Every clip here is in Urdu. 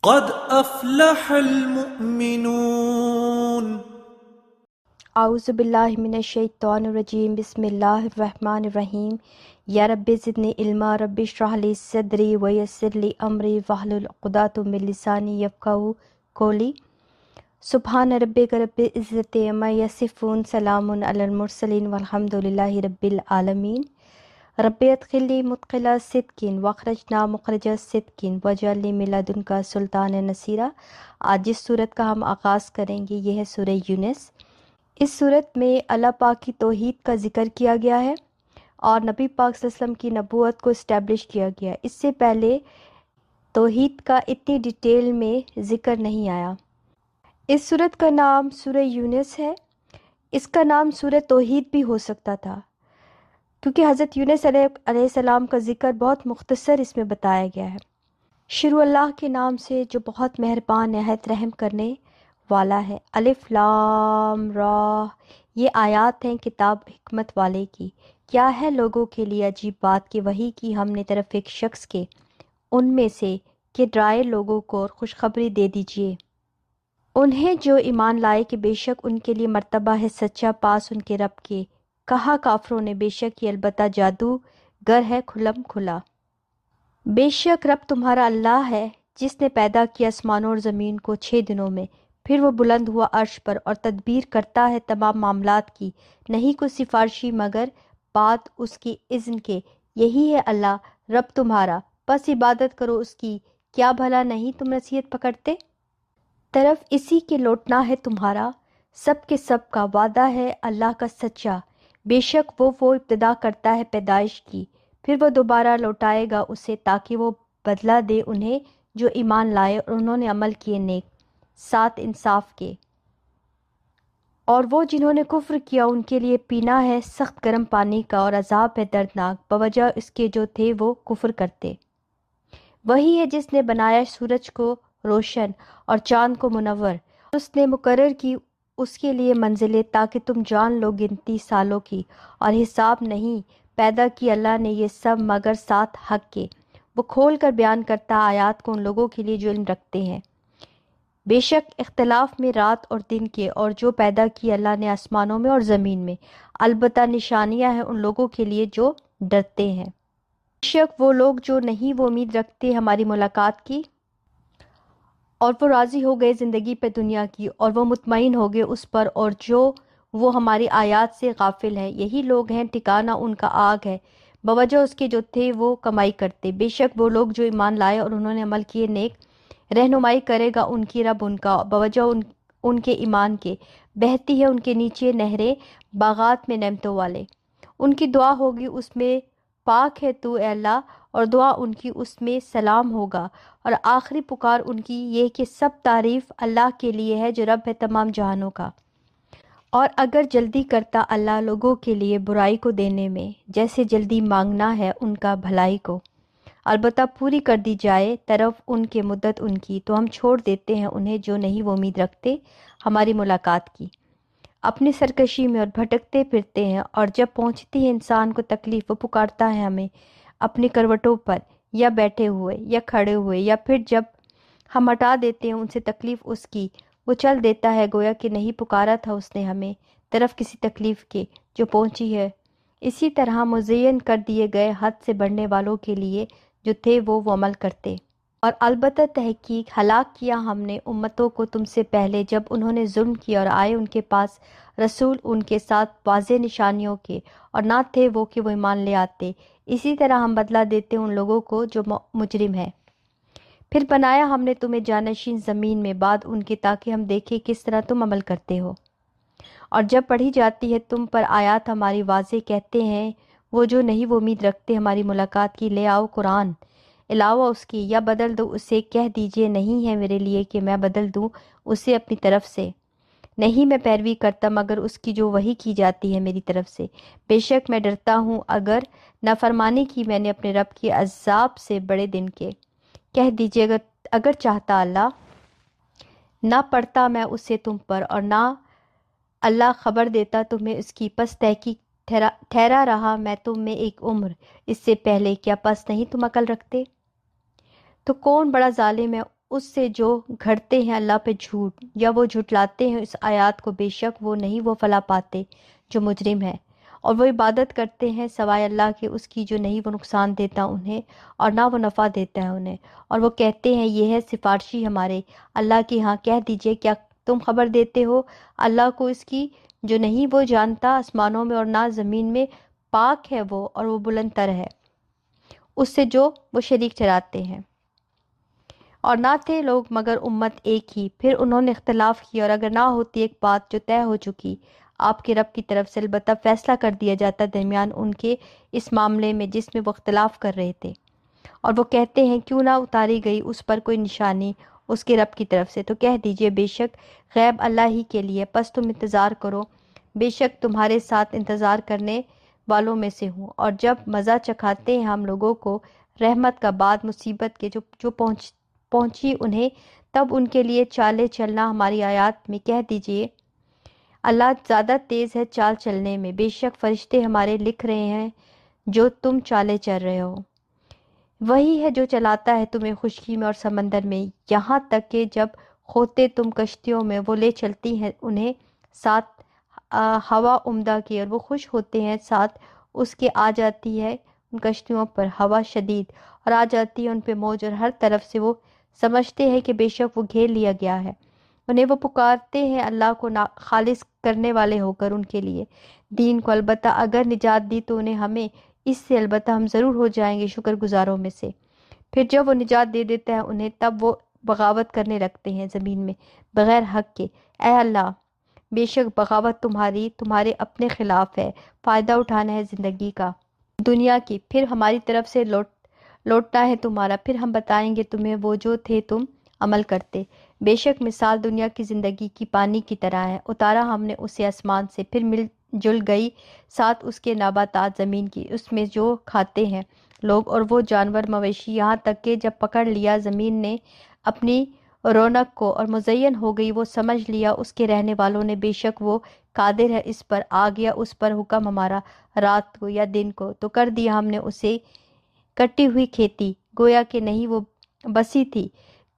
قد افلح المؤمنون. اعوذ باللہ من الشیطان الرجیم، بسم اللہ الرحمن الرحیم۔ یا رب زدنی علما، رب اشرح لی صدری ویسر لی امری واحلل عقدۃ من لسانی یفقہوا قولی۔ سبحان ربک رب العزۃ عما یصفون، سلام علی المرسلین والحمد للہ رب العالمین۔ رب ادخلنی مدخل صدق واخرجنا مخرج صدق واجعل لی من لدنک سلطانا نصیرا۔ آج جس صورت کا ہم آغاز کریں گے یہ ہے سورہ یونس۔ اس صورت میں اللہ پاک کی توحید کا ذکر کیا گیا ہے اور نبی پاک صلی اللہ علیہ وسلم کی نبوت کو اسٹیبلش کیا گیا ہے۔ اس سے پہلے توحید کا اتنی ڈیٹیل میں ذکر نہیں آیا۔ اس صورت کا نام سورہ یونس ہے۔ اس کا نام سورہ توحید بھی ہو سکتا تھا کیونکہ حضرت یونس علیہ السلام کا ذکر بہت مختصر اس میں بتایا گیا ہے۔ شروع اللہ کے نام سے جو بہت مہربان نہایت رحم کرنے والا ہے۔ الف لام را، یہ آیات ہیں کتاب حکمت والے کی۔ کیا ہے لوگوں کے لیے عجیب بات کہ وحی کی ہم نے طرف ایک شخص کے، ان میں سے کہ ڈرائے لوگوں کو اور خوشخبری دے دیجیے انہیں جو ایمان لائے کہ بے شک ان کے لیے مرتبہ ہے سچا پاس ان کے رب کے۔ کہا کافروں نے بے شک یہ البتہ جادو گر ہے کھلم کھلا۔ بے شک رب تمہارا اللہ ہے جس نے پیدا کیا آسمانوں اور زمین کو 6 دنوں میں، پھر وہ بلند ہوا عرش پر اور تدبیر کرتا ہے تمام معاملات کی، نہیں کوئی سفارشی مگر بعد اس کی اذن کے۔ یہی ہے اللہ رب تمہارا، بس عبادت کرو اس کی، کیا بھلا نہیں تم نصیحت پکڑتے؟ طرف اسی کے لوٹنا ہے تمہارا، سب کے سب کا وعدہ ہے اللہ کا سچا۔ بے شک وہ ابتدا کرتا ہے پیدائش کی، پھر وہ دوبارہ لوٹائے گا اسے تاکہ وہ بدلہ دے انہیں جو ایمان لائے اور انہوں نے عمل کیے نیک ساتھ انصاف کے۔ اور وہ جنہوں نے کفر کیا ان کے لیے پینا ہے سخت گرم پانی کا اور عذاب ہے دردناک بوجہ اس کے جو تھے وہ کفر کرتے۔ وہی ہے جس نے بنایا سورج کو روشن اور چاند کو منور، اس نے مقرر کی اس کے لیے منزلیں تاکہ تم جان لو گنتی سالوں کی اور حساب نہیں۔ پیدا کی اللہ نے یہ سب مگر ساتھ حق کے، وہ کھول کر بیان کرتا آیات کو ان لوگوں کے لیے جو علم رکھتے ہیں۔ بے شک اختلاف میں رات اور دن کے اور جو پیدا کی اللہ نے آسمانوں میں اور زمین میں، البتہ نشانیاں ہیں ان لوگوں کے لیے جو ڈرتے ہیں۔ بے شک وہ لوگ جو نہیں وہ امید رکھتے ہماری ملاقات کی اور وہ راضی ہو گئے زندگی پہ دنیا کی اور وہ مطمئن ہو گئے اس پر اور جو وہ ہماری آیات سے غافل ہے، یہی لوگ ہیں ٹھکانہ ان کا آگ ہے بوجہ اس کے جو تھے وہ کمائی کرتے۔ بے شک وہ لوگ جو ایمان لائے اور انہوں نے عمل کیے نیک، رہنمائی کرے گا ان کی رب ان کا بوجہ ان کے ایمان کے، بہتی ہے ان کے نیچے نہریں باغات میں نعمتوں والے۔ ان کی دعا ہوگی اس میں پاک ہے تو اے اللہ، اور دعا ان کی اس میں سلام ہوگا، اور آخری پکار ان کی یہ کہ سب تعریف اللہ کے لیے ہے جو رب ہے تمام جہانوں کا۔ اور اگر جلدی کرتا اللہ لوگوں کے لیے برائی کو دینے میں، جیسے جلدی مانگنا ہے ان کا بھلائی کو، البتہ پوری کر دی جائے طرف ان کے مدت ان کی، تو ہم چھوڑ دیتے ہیں انہیں جو نہیں وہ امید رکھتے ہماری ملاقات کی، اپنی سرکشی میں اور بھٹکتے پھرتے ہیں۔ اور جب پہنچتی ہے انسان کو تکلیف وہ پکارتا ہے ہمیں اپنی کروٹوں پر، یا بیٹھے ہوئے یا کھڑے ہوئے، یا پھر جب ہم ہٹا دیتے ہیں ان سے تکلیف اس کی، وہ چل دیتا ہے گویا کہ نہیں پکارا تھا اس نے ہمیں طرف کسی تکلیف کے جو پہنچی ہے۔ اسی طرح مزین کر دیے گئے حد سے بڑھنے والوں کے لیے جو تھے وہ عمل کرتے۔ اور البتہ تحقیق ہلاک کیا ہم نے امتوں کو تم سے پہلے جب انہوں نے ظلم کیا اور آئے ان کے پاس رسول ان کے ساتھ واضح نشانیوں کے، اور نہ تھے وہ کہ وہ ایمان لے آتے۔ اسی طرح ہم بدلہ دیتے ان لوگوں کو جو مجرم ہے۔ پھر بنایا ہم نے تمہیں جانشین زمین میں بعد ان کے تاکہ ہم دیکھیں کس طرح تم عمل کرتے ہو۔ اور جب پڑھی جاتی ہے تم پر آیات ہماری واضح کہتے ہیں وہ جو نہیں وہ امید رکھتے ہماری ملاقات کی، لے آؤ قرآن علاوہ اس کی، یا بدل دو اسے، کہہ دیجئے نہیں ہے میرے لیے کہ میں بدل دوں اسے اپنی طرف سے، نہیں میں پیروی کرتا مگر اس کی جو وحی کی جاتی ہے میری طرف سے۔ بے شک میں ڈرتا ہوں اگر نافرمانی کی میں نے اپنے رب کے عذاب سے بڑے دن کے۔ کہہ دیجئے اگر چاہتا اللہ نہ پڑھتا میں اسے تم پر، اور نہ اللہ خبر دیتا تمہیں اس کی، پس تحقیق ٹھہرا رہا میں تم میں ایک عمر اس سے پہلے، کیا پس نہیں تم عقل رکھتے؟ تو کون بڑا ظالم ہے اس سے جو گھڑتے ہیں اللہ پہ جھوٹ یا وہ جھٹلاتے ہیں اس آیات کو، بے شک وہ نہیں وہ فلاح پاتے جو مجرم ہے، اور وہ عبادت کرتے ہیں سوائے اللہ کے اس کی جو نہیں وہ نقصان دیتا انہیں اور نہ وہ نفع دیتا ہے انہیں، اور وہ کہتے ہیں یہ ہے سفارشی ہمارے اللہ کے ہاں۔ کہہ دیجئے کیا تم خبر دیتے ہو اللہ کو اس کی جو نہیں وہ جانتا آسمانوں میں اور نہ زمین میں، پاک ہے وہ اور وہ بلند تر ہے اس سے جو وہ شریک ٹھہراتے ہیں۔ اور نہ تھے لوگ مگر امت ایک ہی، پھر انہوں نے اختلاف کیا، اور اگر نہ ہوتی ایک بات جو طے ہو چکی آپ کے رب کی طرف سے، البتہ فیصلہ کر دیا جاتا درمیان ان کے اس معاملے میں جس میں وہ اختلاف کر رہے تھے۔ اور وہ کہتے ہیں کیوں نہ اتاری گئی اس پر کوئی نشانی اس کے رب کی طرف سے، تو کہہ دیجئے بے شک غیب اللہ ہی کے لیے، پس تم انتظار کرو، بے شک تمہارے ساتھ انتظار کرنے والوں میں سے ہوں۔ اور جب مزہ چکھاتے ہیں ہم لوگوں کو رحمت کا بعد مصیبت کے جو پہنچی انہیں، تب ان کے لیے چالے چلنا ہماری آیات میں، کہہ دیجئے اللہ زیادہ تیز ہے چال چلنے میں، بے شک فرشتے ہمارے لکھ رہے ہیں جو تم چالے چل رہے ہو۔ وہی ہے جو چلاتا ہے تمہیں خشکی میں اور سمندر میں، یہاں تک کہ جب ہوتے تم کشتیوں میں وہ لے چلتی ہیں انہیں ساتھ ہوا عمدہ کی، اور وہ خوش ہوتے ہیں ساتھ اس کے آ جاتی ہے ان کشتیوں پر ہوا شدید، اور آ جاتی ہے ان پہ موج، اور ہر طرف سے وہ سمجھتے ہیں کہ بے شک وہ گھیر لیا گیا ہے۔ انہیں وہ پکارتے ہیں اللہ کو خالص کرنے والے ہو کر ان کے لیے دین کو، البتہ اگر نجات دی تو انہیں ہمیں اس سے البتہ ہم ضرور ہو جائیں گے شکر گزاروں میں سے۔ پھر جب وہ نجات دے دیتا ہے انہیں، تب وہ بغاوت کرنے لگتے ہیں زمین میں بغیر حق کے۔ اے اللہ بے شک بغاوت تمہارے اپنے خلاف ہے، فائدہ اٹھانا ہے زندگی کا دنیا کی، پھر ہماری طرف سے لوٹنا ہے تمہارا، پھر ہم بتائیں گے تمہیں وہ جو تھے تم عمل کرتے۔ بے شک مثال دنیا کی زندگی کی پانی کی طرح ہے، اتارا ہم نے اسے آسمان سے، پھر مل جل گئی ساتھ اس کے نباتات زمین کی، اس میں جو کھاتے ہیں لوگ اور وہ جانور مویشی، یہاں تک کہ جب پکڑ لیا زمین نے اپنی رونق کو اور مزین ہو گئی، وہ سمجھ لیا اس کے رہنے والوں نے، بے شک وہ قادر ہے اس پر، آ گیا اس پر حکم ہمارا رات کو یا دن کو، تو کر دیا ہم نے اسے کٹی ہوئی کھیتی، گویا کہ نہیں وہ بسی تھی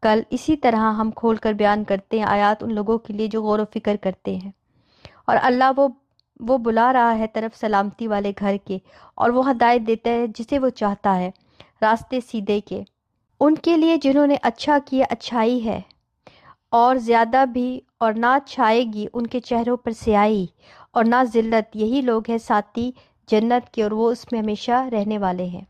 کل۔ اسی طرح ہم کھول کر بیان کرتے ہیں آیات ان لوگوں کے لیے جو غور و فکر کرتے ہیں۔ اور اللہ وہ بلا رہا ہے طرف سلامتی والے گھر کے، اور وہ ہدایت دیتا ہے جسے وہ چاہتا ہے راستے سیدھے کے، ان کے لیے جنہوں نے اچھا کیا اچھائی ہے اور زیادہ بھی، اور نہ چھائے گی ان کے چہروں پر سیاہی اور نہ ذلت، یہی لوگ ہیں ساتھی جنت کے، اور وہ اس میں ہمیشہ رہنے والے ہیں۔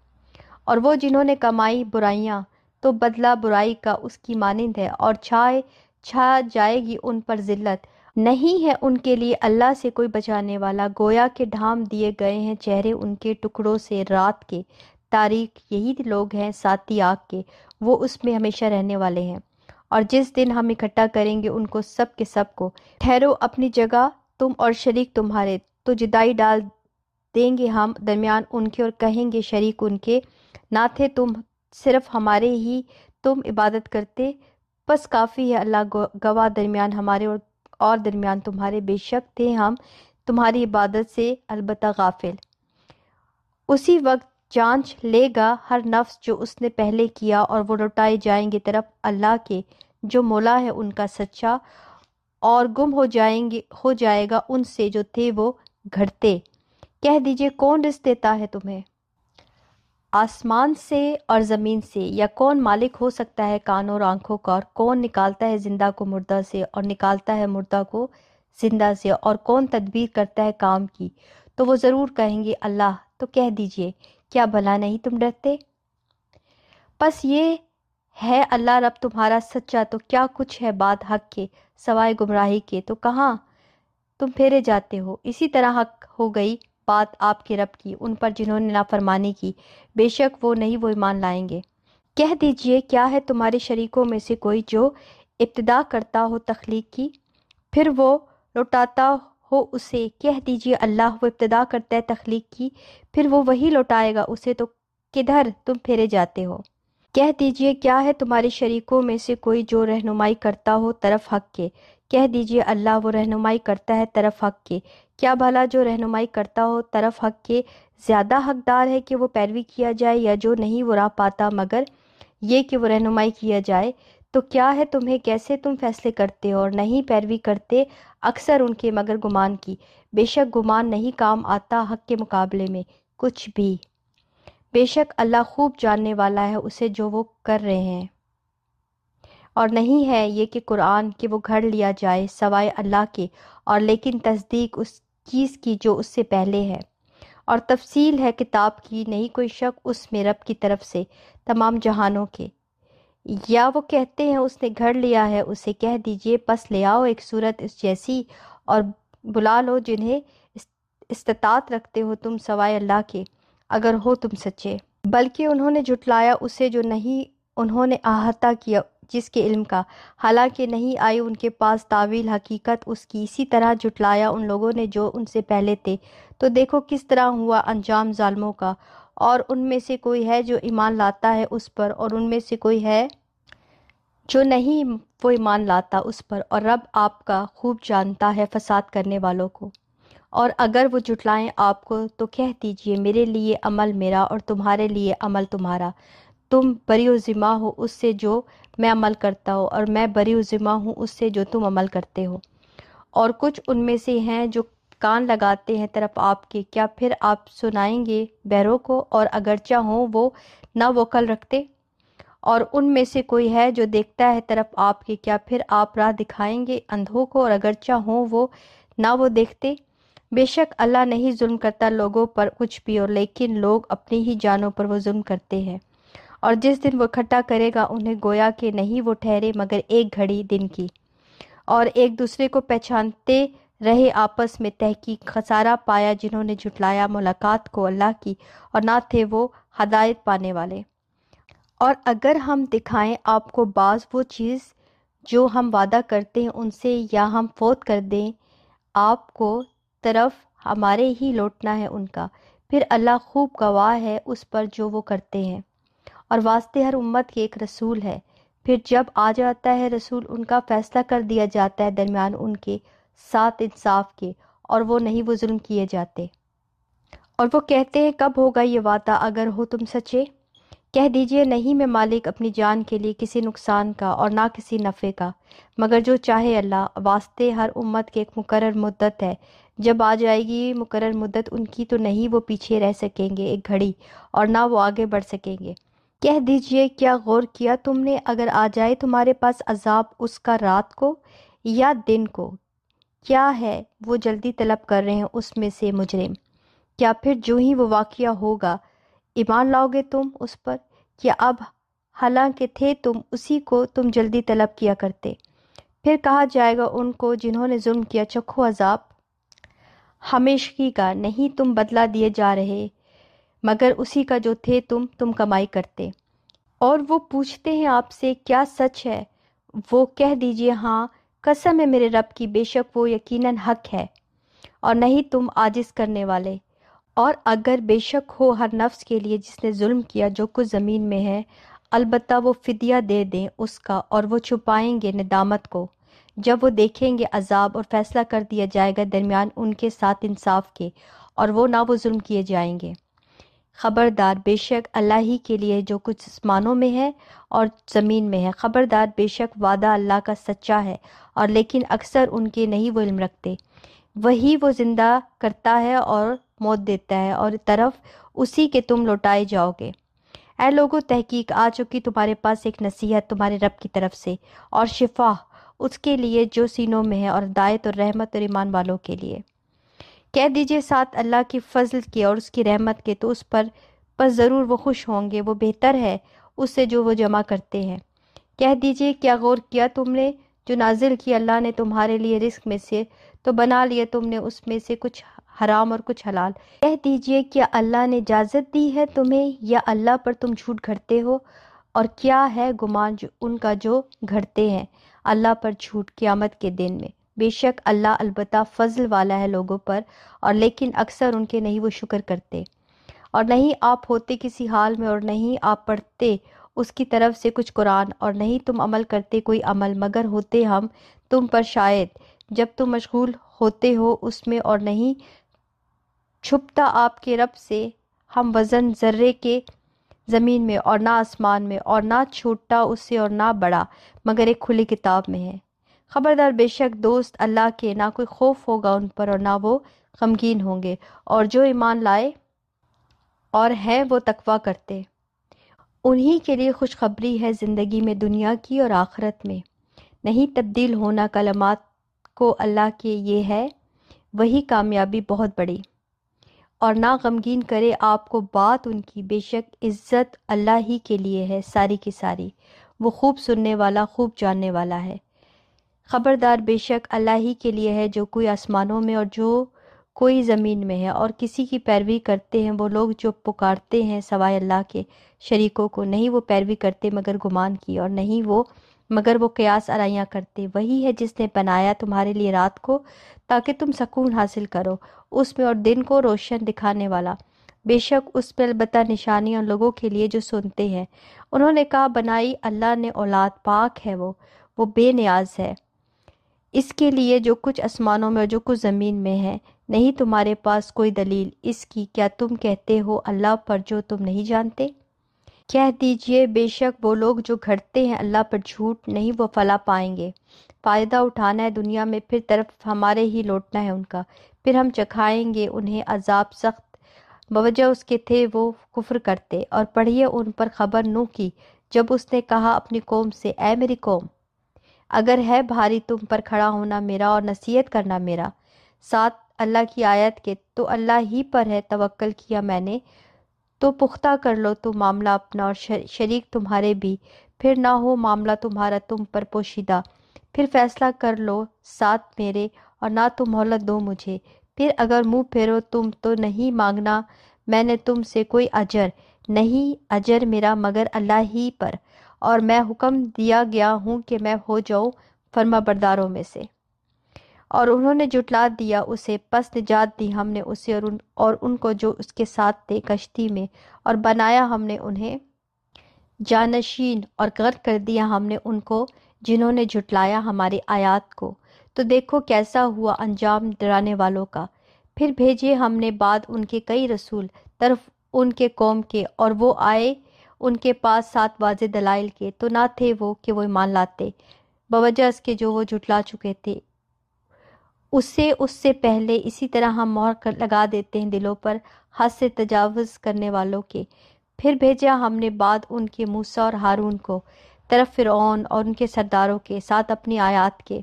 اور وہ جنہوں نے کمائی برائیاں تو بدلہ برائی کا اس کی مانند ہے، اور چھا جائے گی ان پر ذلت، نہیں ہے ان کے لیے اللہ سے کوئی بچانے والا، گویا کہ ڈھانپ دیے گئے ہیں چہرے ان کے ٹکڑوں سے رات کے تاریک، یہی لوگ ہیں ساتھی آگ کے، وہ اس میں ہمیشہ رہنے والے ہیں۔ اور جس دن ہم اکٹھا کریں گے ان کو سب کے سب کو، ٹھہرو اپنی جگہ تم اور شریک تمہارے، تو جدائی ڈال دیں گے ہم درمیان ان کے، اور کہیں گے شریک ان کے، نہ تھے تم صرف ہمارے ہی تم عبادت کرتے، بس کافی ہے اللہ گواہ درمیان ہمارے اور درمیان تمہارے، بے شک تھے ہم تمہاری عبادت سے البتہ غافل۔ اسی وقت جانچ لے گا ہر نفس جو اس نے پہلے کیا، اور وہ لوٹائے جائیں گے طرف اللہ کے جو مولا ہے ان کا سچا، اور گم ہو جائے گا ان سے جو تھے وہ گھڑتے۔ کہہ دیجئے کون رزق دیتا ہے تمہیں آسمان سے اور زمین سے، یا کون مالک ہو سکتا ہے کانوں اور آنکھوں کا، اور کون نکالتا ہے زندہ کو مردہ سے اور نکالتا ہے مردہ کو زندہ سے، اور کون تدبیر کرتا ہے کام کی، تو وہ ضرور کہیں گے اللہ، تو کہہ دیجئے کیا بھلا نہیں تم ڈرتے؟ پس یہ ہے اللہ رب تمہارا سچا، تو کیا کچھ ہے بات حق کے سوائے گمراہی کے، تو کہاں تم پھیرے جاتے ہو؟ اسی طرح حق ہو گئی بات آپ کے رب کی ان پر جنہوں نے نافرمانی کی، بے شک وہ نہیں وہ ایمان لائیں گے۔ کہہ دیجئے کیا ہے تمہارے شریکوں میں سے کوئی جو ابتدا کرتا ہو تخلیق کی، پھر وہ لوٹاتا ہو اسے؟ کہہ دیجئے اللہ وہ ابتدا کرتا ہے تخلیق کی، پھر وہ وہی لوٹائے گا اسے، تو کدھر تم پھیرے جاتے ہو؟ کہہ دیجئے کیا ہے تمہارے شریکوں میں سے کوئی جو رہنمائی کرتا ہو طرف حق کے؟ کہہ دیجئے اللہ وہ رہنمائی کرتا ہے طرف حق کے، کیا بھلا جو رہنمائی کرتا ہو طرف حق کے زیادہ حقدار ہے کہ وہ پیروی کیا جائے، یا جو نہیں وہ راہ پاتا مگر یہ کہ وہ رہنمائی کیا جائے؟ تو کیا ہے تمہیں، کیسے تم فیصلے کرتے ہو اور نہیں پیروی کرتے اکثر ان کے مگر گمان کی۔ بے شک گمان نہیں کام آتا حق کے مقابلے میں کچھ بھی۔ بے شک اللہ خوب جاننے والا ہے اسے جو وہ کر رہے ہیں۔ اور نہیں ہے یہ کہ قرآن کہ وہ گھڑ لیا جائے سوائے اللہ کے، اور لیکن تصدیق اس چیز کی جو اس سے پہلے ہے، اور تفصیل ہے کتاب کی، نہیں کوئی شک اس میں رب کی طرف سے تمام جہانوں کے۔ یا وہ کہتے ہیں اس نے گھڑ لیا ہے، اسے کہہ دیجئے پس لے آؤ ایک صورت اس جیسی اور بلا لو جنہیں استطاعت رکھتے ہو تم سوائے اللہ کے، اگر ہو تم سچے۔ بلکہ انہوں نے جھٹلایا اسے جو نہیں انہوں نے احاطہ کیا جس کے علم کا، حالانکہ نہیں آئی ان کے پاس تاویل حقیقت اس کی۔ اسی طرح جھٹلایا ان لوگوں نے جو ان سے پہلے تھے، تو دیکھو کس طرح ہوا انجام ظالموں کا۔ اور ان میں سے کوئی ہے جو ایمان لاتا ہے اس پر، اور ان میں سے کوئی ہے جو نہیں وہ ایمان لاتا اس پر، اور رب آپ کا خوب جانتا ہے فساد کرنے والوں کو۔ اور اگر وہ جھٹلائیں آپ کو تو کہہ دیجئے میرے لیے عمل میرا اور تمہارے لیے عمل تمہارا، تم بری و ذمہ ہو اس سے جو میں عمل کرتا ہوں، اور میں بری و ذمہ ہوں اس سے جو تم عمل کرتے ہو۔ اور کچھ ان میں سے ہیں جو کان لگاتے ہیں طرف آپ کے، کیا پھر آپ سنائیں گے بہروں کو، اور اگرچہ ہوں وہ نہ وہ عقل رکھتے؟ اور ان میں سے کوئی ہے جو دیکھتا ہے طرف آپ کے، کیا پھر آپ راہ دکھائیں گے اندھوں کو، اور اگرچہ ہوں وہ نہ وہ دیکھتے؟ بے شک اللہ نہیں ظلم کرتا لوگوں پر کچھ بھی، اور لیکن لوگ اپنی ہی جانوں پر وہ ظلم کرتے ہیں۔ اور جس دن وہ اکٹھا کرے گا انہیں گویا کہ نہیں وہ ٹھہرے مگر ایک گھڑی دن کی، اور ایک دوسرے کو پہچانتے رہے آپس میں۔ تحقیق خسارہ پایا جنہوں نے جھٹلایا ملاقات کو اللہ کی، اور نہ تھے وہ ہدایت پانے والے۔ اور اگر ہم دکھائیں آپ کو بعض وہ چیز جو ہم وعدہ کرتے ہیں ان سے، یا ہم فوت کر دیں آپ کو طرف ہمارے ہی لوٹنا ہے ان کا، پھر اللہ خوب گواہ ہے اس پر جو وہ کرتے ہیں۔ اور واسطے ہر امت کے ایک رسول ہے، پھر جب آ جاتا ہے رسول ان کا فیصلہ کر دیا جاتا ہے درمیان ان کے ساتھ انصاف کے، اور وہ نہیں وہ ظلم کیے جاتے۔ اور وہ کہتے ہیں کب ہوگا یہ وعدہ اگر ہو تم سچے؟ کہہ دیجئے نہیں میں مالک اپنی جان کے لیے کسی نقصان کا اور نہ کسی نفع کا، مگر جو چاہے اللہ۔ واسطے ہر امت کے ایک مقرر مدت ہے، جب آ جائے گی مقرر مدت ان کی تو نہیں وہ پیچھے رہ سکیں گے ایک گھڑی، اور نہ وہ آگے بڑھ سکیں گے۔ کہہ دیجئے کیا غور کیا تم نے اگر آ جائے تمہارے پاس عذاب اس کا رات کو یا دن کو، کیا ہے وہ جلدی طلب کر رہے ہیں اس میں سے مجرم؟ کیا پھر جو ہی وہ واقعہ ہوگا ایمان لاؤ گے تم اس پر؟ کیا اب حالانکہ تھے تم اسی کو تم جلدی طلب کیا کرتے۔ پھر کہا جائے گا ان کو جنہوں نے ظلم کیا چکھو عذاب ہمیشگی کا، نہیں تم بدلہ دیے جا رہے مگر اسی کا جو تھے تم کمائی کرتے۔ اور وہ پوچھتے ہیں آپ سے کیا سچ ہے؟ وہ کہہ دیجئے ہاں، قسم ہے میرے رب کی بے شک وہ یقیناً حق ہے، اور نہیں تم عاجز کرنے والے۔ اور اگر بے شک ہو ہر نفس کے لیے جس نے ظلم کیا جو کچھ زمین میں ہے، البتہ وہ فدیہ دے دیں اس کا، اور وہ چھپائیں گے ندامت کو جب وہ دیکھیں گے عذاب، اور فیصلہ کر دیا جائے گا درمیان ان کے ساتھ انصاف کے، اور وہ نہ وہ ظلم کیے جائیں گے۔ خبردار بے شک اللہ ہی کے لیے جو کچھ آسمانوں میں ہے اور زمین میں ہے۔ خبردار بے شک وعدہ اللہ کا سچا ہے، اور لیکن اکثر ان کے نہیں وہ علم رکھتے۔ وہی وہ زندہ کرتا ہے اور موت دیتا ہے، اور طرف اسی کے تم لوٹائے جاؤ گے۔ اے لوگو تحقیق آ چکی تمہارے پاس ایک نصیحت تمہارے رب کی طرف سے، اور شفا اس کے لیے جو سینوں میں ہے، اور ہدایت اور رحمت اور ایمان والوں کے لیے۔ کہہ دیجئے ساتھ اللہ کی فضل کے اور اس کی رحمت کے، تو اس پر پس ضرور وہ خوش ہوں گے، وہ بہتر ہے اس سے جو وہ جمع کرتے ہیں۔ کہہ دیجئے کیا غور کیا تم نے جو نازل کی اللہ نے تمہارے لیے رزق میں سے، تو بنا لیا تم نے اس میں سے کچھ حرام اور کچھ حلال۔ کہہ دیجئے کیا اللہ نے اجازت دی ہے تمہیں، یا اللہ پر تم جھوٹ گھڑتے ہو؟ اور کیا ہے گمان ان کا جو گھڑتے ہیں اللہ پر جھوٹ قیامت کے دن میں۔ بے شک اللہ البتہ فضل والا ہے لوگوں پر، اور لیکن اکثر ان کے نہیں وہ شکر کرتے۔ اور نہیں آپ ہوتے کسی حال میں، اور نہیں آپ پڑھتے اس کی طرف سے کچھ قرآن، اور نہیں تم عمل کرتے کوئی عمل، مگر ہوتے ہم تم پر شاہد جب تم مشغول ہوتے ہو اس میں، اور نہیں چھپتا آپ کے رب سے ہم وزن ذرے کے زمین میں اور نہ آسمان میں، اور نہ چھوٹا اس سے اور نہ بڑا، مگر ایک کھلی کتاب میں ہے۔ خبردار، بے شک دوست اللہ کے نہ کوئی خوف ہوگا ان پر اور نہ وہ غمگین ہوں گے، اور جو ایمان لائے اور ہیں وہ تقویٰ کرتے، انہی کے لیے خوشخبری ہے زندگی میں دنیا کی اور آخرت میں۔ نہیں تبدیل ہونا کلمات کو اللہ کے، یہ ہے وہی کامیابی بہت بڑی۔ اور نہ غمگین کرے آپ کو بات ان کی، بے شک عزت اللہ ہی کے لیے ہے ساری کی ساری، وہ خوب سننے والا خوب جاننے والا ہے۔ خبردار، بے شک اللہ ہی کے لیے ہے جو کوئی آسمانوں میں اور جو کوئی زمین میں ہے، اور کسی کی پیروی کرتے ہیں وہ لوگ جو پکارتے ہیں سوائے اللہ کے شریکوں کو، نہیں وہ پیروی کرتے مگر گمان کی، اور نہیں وہ مگر وہ قیاس آرائیاں کرتے۔ وہی ہے جس نے بنایا تمہارے لیے رات کو تاکہ تم سکون حاصل کرو اس میں، اور دن کو روشن دکھانے والا۔ بے شک اس میں البتہ نشانیاں ان لوگوں کے لیے جو سنتے ہیں۔ انہوں نے کہا بنائی اللہ نے اولاد، پاک ہے وہ بے نیاز ہے اس کے لیے جو کچھ آسمانوں میں اور جو کچھ زمین میں ہے۔ نہیں تمہارے پاس کوئی دلیل اس کی، کیا تم کہتے ہو اللہ پر جو تم نہیں جانتے؟ کہہ دیجئے بے شک وہ لوگ جو گھڑتے ہیں اللہ پر جھوٹ، نہیں وہ فلاح پائیں گے۔ فائدہ اٹھانا ہے دنیا میں، پھر طرف ہمارے ہی لوٹنا ہے ان کا، پھر ہم چکھائیں گے انہیں عذاب سخت بوجہ اس کے تھے وہ کفر کرتے۔ اور پڑھیے ان پر خبر نوح کی جب اس نے کہا اپنی قوم سے، اے میری قوم، اگر ہے بھاری تم پر کھڑا ہونا میرا اور نصیحت کرنا میرا ساتھ اللہ کی آیت کے، تو اللہ ہی پر ہے توکل کیا میں نے، تو پختہ کر لو تم معاملہ اپنا اور شریک تمہارے بھی، پھر نہ ہو معاملہ تمہارا تم پر پوشیدہ، پھر فیصلہ کر لو ساتھ میرے اور نہ تم مہلت دو مجھے، پھر اگر منہ پھیرو تم تو نہیں مانگنا میں نے تم سے کوئی اجر، نہیں اجر میرا مگر اللہ ہی پر، اور میں حکم دیا گیا ہوں کہ میں ہو جاؤں فرما برداروں میں سے۔ اور انہوں نے جھٹلا دیا اسے، پس نجات دی ہم نے اسے اور ان کو جو اس کے ساتھ تھے کشتی میں، اور بنایا ہم نے انہیں جانشین، اور غرق کر دیا ہم نے ان کو جنہوں نے جھٹلایا ہماری آیات کو۔ تو دیکھو کیسا ہوا انجام ڈرانے والوں کا۔ پھر بھیجے ہم نے بعد ان کے کئی رسول طرف ان کے قوم کے، اور وہ آئے ان کے پاس 7 واضح دلائل کے، تو نہ تھے وہ کہ وہ ایمان لاتے، بوجہ اس کے جو وہ جھٹلا چکے تھے اس سے پہلے۔ اسی طرح ہم مہر لگا دیتے ہیں دلوں پر حد سے تجاوز کرنے والوں کے۔ پھر بھیجا ہم نے بعد ان کے موسیٰ اور ہارون کو طرف فرعون اور ان کے سرداروں کے ساتھ اپنی آیات کے،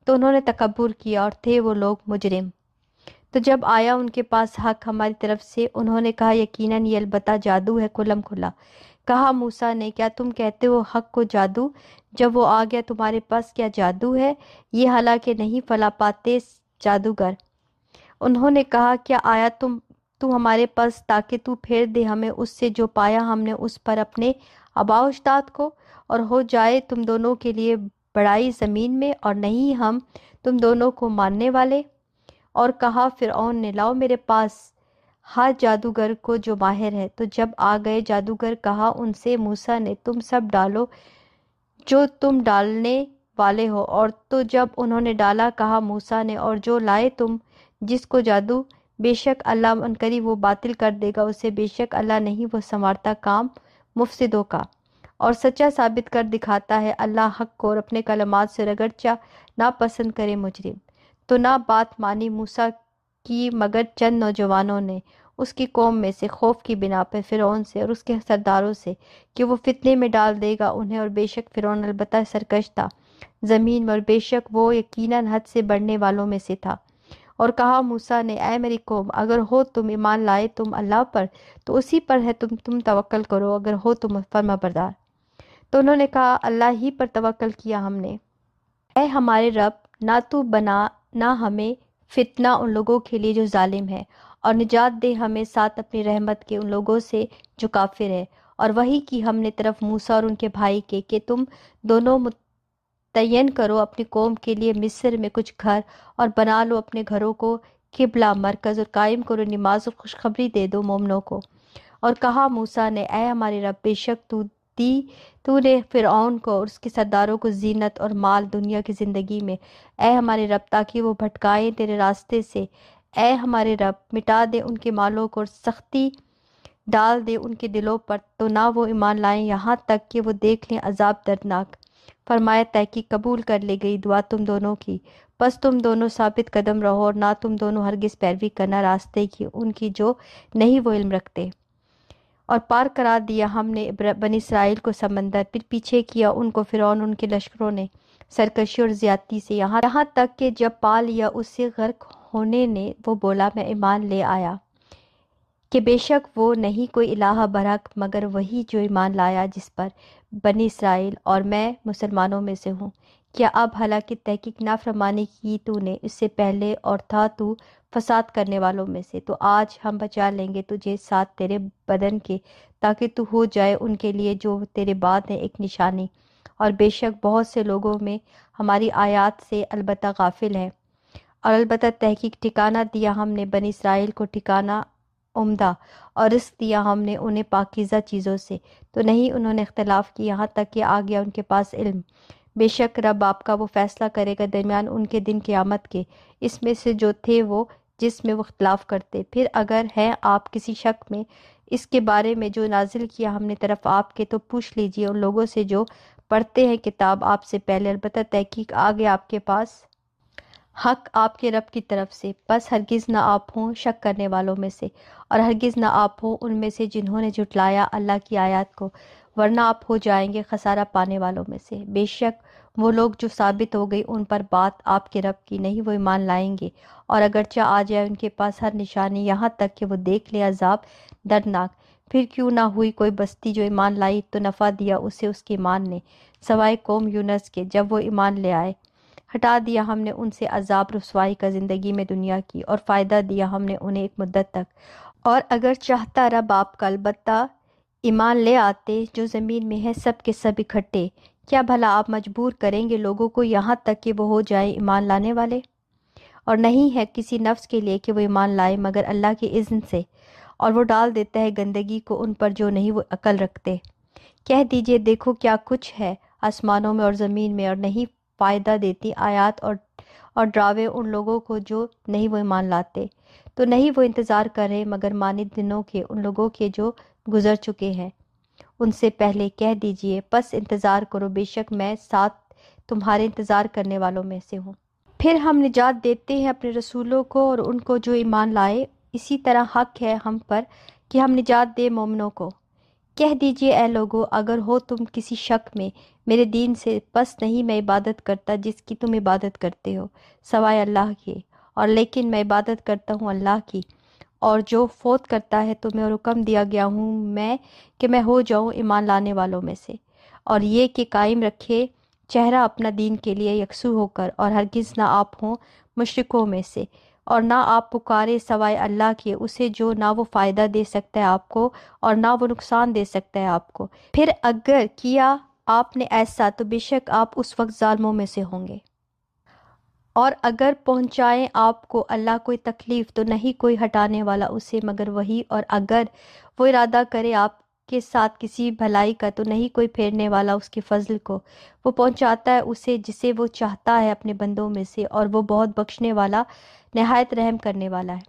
تو انہوں نے تکبر کیا اور تھے وہ لوگ مجرم۔ تو جب آیا ان کے پاس حق ہماری طرف سے، انہوں نے کہا یقیناً یہ البتہ جادو ہے کھلم کھلا۔ کہا موسیٰ نے، کیا تم کہتے ہو حق کو جادو؟ جب وہ آ گیا تمہارے پاس کیا جادو ہے؟ یہ حالانکہ نہیں فلا پاتے جادوگر۔ انہوں نے کہا کیا آیا تو ہمارے پاس تاکہ تو پھیر دے ہمیں اس سے جو پایا ہم نے اس پر اپنے آباء و اجداد کو، اور ہو جائے تم دونوں کے لیے بڑائی زمین میں، اور نہیں ہم تم دونوں کو ماننے والے۔ اور کہا فرعون نے، لاؤ میرے پاس ہر جادوگر کو جو ماہر ہے۔ تو جب آ گئے جادوگر، کہا ان سے موسیٰ نے، تم سب ڈالو جو تم ڈالنے والے ہو، اور تو جب انہوں نے ڈالا، کہا موسیٰ نے، اور جو لائے تم جس کو جادو، بے شک اللہ عنقریب وہ باطل کر دے گا اسے، بے شک اللہ نہیں وہ سنوارتا کام مفسدوں کا، اور سچا ثابت کر دکھاتا ہے اللہ حق کو اور اپنے کلمات سے، اگرچہ ناپسند کرے مجرم۔ تو نہ بات مانی موسیٰ کی مگر چند نوجوانوں نے اس کی قوم میں سے، خوف کی بنا پر فرعون سے اور اس کے سرداروں سے کہ وہ فتنے میں ڈال دے گا انہیں، اور بے شک فرعون البتہ سرکش تھا زمین میں، اور بے شک وہ یقیناً حد سے بڑھنے والوں میں سے تھا۔ اور کہا موسیٰ نے، اے میری قوم، اگر ہو تم ایمان لائے تم اللہ پر تو اسی پر ہے تم توکل کرو، اگر ہو تم فرما بردار۔ تو انہوں نے کہا اللہ ہی پر توکل کیا ہم نے۔ اے ہمارے رب، نہ تو بنا نہ ہمیں فتنہ ان لوگوں کے لیے جو ظالم ہے، اور نجات دے ہمیں ساتھ اپنی رحمت کے ان لوگوں سے جو کافر ہے۔ اور وحی کی ہم نے طرف موسیٰ اور ان کے بھائی کے کہ تم دونوں متعین کرو اپنی قوم کے لیے مصر میں کچھ گھر، اور بنا لو اپنے گھروں کو قبلہ مرکز، اور قائم کرو نماز، اور خوشخبری دے دو مومنوں کو۔ اور کہا موسیٰ نے، اے ہمارے رب، بے شک تو نے فرعون کو اور اس کے سرداروں کو زینت اور مال دنیا کی زندگی میں، اے ہمارے رب، تاکہ وہ بھٹکائیں تیرے راستے سے، اے ہمارے رب مٹا دے ان کے مالوں کو اور سختی ڈال دے ان کے دلوں پر تو نہ وہ ایمان لائیں یہاں تک کہ وہ دیکھ لیں عذاب دردناک۔ فرمایا تحقیق قبول کر لی گئی دعا تم دونوں کی، بس تم دونوں ثابت قدم رہو اور نہ تم دونوں ہرگز پیروی کرنا راستے کی ان کی جو نہیں وہ علم رکھتے۔ اور پار کرا دیا ہم نے بنی اسرائیل کو سمندر، پھر پیچھے کیا ان کو فرعون ان کے لشکروں نے سرکشی اور زیادتی سے، یہاں تک کہ جب پا لیا اس سے غرق ہونے نے، وہ بولا میں ایمان لے آیا کہ بے شک وہ نہیں کوئی الہ برحق مگر وہی جو ایمان لایا جس پر بنی اسرائیل، اور میں مسلمانوں میں سے ہوں۔ کیا اب حالانکہ تحقیق نافرمانی کی تو نے اس سے پہلے اور تھا تو فساد کرنے والوں میں سے، تو آج ہم بچا لیں گے تجھے ساتھ تیرے بدن کے تاکہ تو ہو جائے ان کے لیے جو تیرے بعد ہے ایک نشانی، اور بے شک بہت سے لوگوں میں ہماری آیات سے البتہ غافل ہیں۔ اور البتہ تحقیق ٹھکانہ دیا ہم نے بنی اسرائیل کو ٹھکانہ عمدہ، اور رزق دیا ہم نے انہیں پاکیزہ چیزوں سے، تو نہیں انہوں نے اختلاف کی یہاں تک کہ آ گیا ان کے پاس علم۔ بے شک رب آپ کا وہ فیصلہ کرے گا درمیان ان کے دن قیامت کے، اس میں سے جو تھے وہ جس میں وہ اختلاف کرتے۔ پھر اگر ہیں آپ کسی شک میں اس کے بارے میں جو نازل کیا ہم نے طرف آپ کے، تو پوچھ لیجئے ان لوگوں سے جو پڑھتے ہیں کتاب آپ سے پہلے، البتہ تحقیق آ گیا آپ کے پاس حق آپ کے رب کی طرف سے، بس ہرگز نہ آپ ہوں شک کرنے والوں میں سے، اور ہرگز نہ آپ ہوں ان میں سے جنہوں نے جھٹلایا اللہ کی آیات کو، ورنہ آپ ہو جائیں گے خسارہ پانے والوں میں سے۔ بے شک وہ لوگ جو ثابت ہو گئی ان پر بات آپ کے رب کی، نہیں وہ ایمان لائیں گے، اور اگرچہ آ جائے ان کے پاس ہر نشانی یہاں تک کہ وہ دیکھ لیں عذاب دردناک، پھر کیوں نہ ہوئی کوئی بستی جو ایمان لائی تو نفع دیا اسے اس کے ایمان نے، سوائے قوم یونس کے جب وہ ایمان لے آئے۔ ہٹا دیا ہم نے ان سے عذاب رسوائی کا زندگی میں دنیا کی، اور فائدہ دیا ہم نے انہیں ایک مدت تک۔ اور اگر چاہتا رب آپ کا البتہ ایمان لے آتے جو زمین میں ہے سب کے سب اکٹھے، کیا بھلا آپ مجبور کریں گے لوگوں کو یہاں تک کہ وہ ہو جائیں ایمان لانے والے؟ اور نہیں ہے کسی نفس کے لیے کہ وہ ایمان لائے مگر اللہ کے اذن سے، اور وہ ڈال دیتا ہے گندگی کو ان پر جو نہیں وہ عقل رکھتے۔ کہہ دیجئے دیکھو کیا کچھ ہے آسمانوں میں اور زمین میں، اور نہیں فائدہ دیتی آیات اور ڈراوے ان لوگوں کو جو نہیں وہ ایمان لاتے، تو نہیں وہ انتظار کر رہے مگر مانند دنوں کے ان لوگوں کے جو گزر چکے ہیں ان سے پہلے۔ کہہ دیجئے بس انتظار کرو، بے شک میں ساتھ تمہارے انتظار کرنے والوں میں سے ہوں۔ پھر ہم نجات دیتے ہیں اپنے رسولوں کو اور ان کو جو ایمان لائے، اسی طرح حق ہے ہم پر کہ ہم نجات دے مومنوں کو۔ کہہ دیجئے اے لوگو اگر ہو تم کسی شک میں میرے دین سے، پس نہیں میں عبادت کرتا جس کی تم عبادت کرتے ہو سوائے اللہ کے، اور لیکن میں عبادت کرتا ہوں اللہ کی، اور جو فوت کرتا ہے تمہیں حکم دیا گیا ہوں میں کہ میں ہو جاؤں ایمان لانے والوں میں سے، اور یہ کہ قائم رکھے چہرہ اپنا دین کے لیے یکسو ہو کر، اور ہرگز نہ آپ ہوں مشرکوں میں سے، اور نہ آپ پکارے سوائے اللہ کے اسے جو نہ وہ فائدہ دے سکتا ہے آپ کو اور نہ وہ نقصان دے سکتا ہے آپ کو۔ پھر اگر کیا آپ نے ایسا تو بے شک آپ اس وقت ظالموں میں سے ہوں گے۔ اور اگر پہنچائیں آپ کو اللہ کوئی تکلیف تو نہیں کوئی ہٹانے والا اسے مگر وہی، اور اگر وہ ارادہ کرے آپ کے ساتھ کسی بھلائی کا تو نہیں کوئی پھیرنے والا اس کے فضل کو، وہ پہنچاتا ہے اسے جسے وہ چاہتا ہے اپنے بندوں میں سے، اور وہ بہت بخشنے والا نہایت رحم کرنے والا ہے۔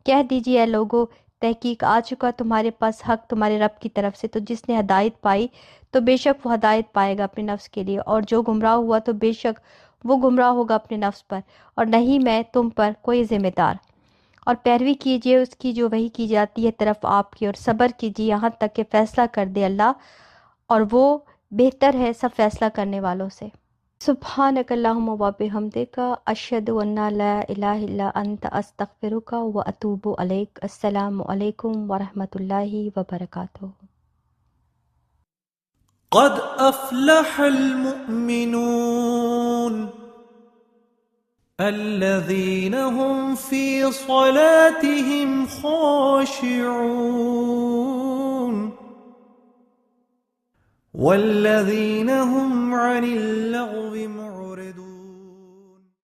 کہہ دیجئے اے لوگو تحقیق آ چکا تمہارے پاس حق تمہارے رب کی طرف سے، تو جس نے ہدایت پائی تو بے شک وہ ہدایت پائے گا اپنے نفس کے لیے، اور جو گمراہ ہوا تو بے شک وہ گمراہ ہوگا اپنے نفس پر، اور نہیں میں تم پر کوئی ذمہ دار۔ اور پیروی کیجئے اس کی جو وحی کی جاتی ہے طرف آپ کی، اور صبر کیجئے یہاں تک کہ فیصلہ کر دے اللہ، اور وہ بہتر ہے سب فیصلہ کرنے والوں سے۔ سبحانک اللہم و بحمدک اشہد ان لا الہ الا انت استغفرک و اتوب الیک۔ السلام علیکم ورحمۃ اللہ وبرکاتہ۔ قد افلح المؤمنون الذين هم في صلاتهم خاشعون والذين هم عن اللغو معرضون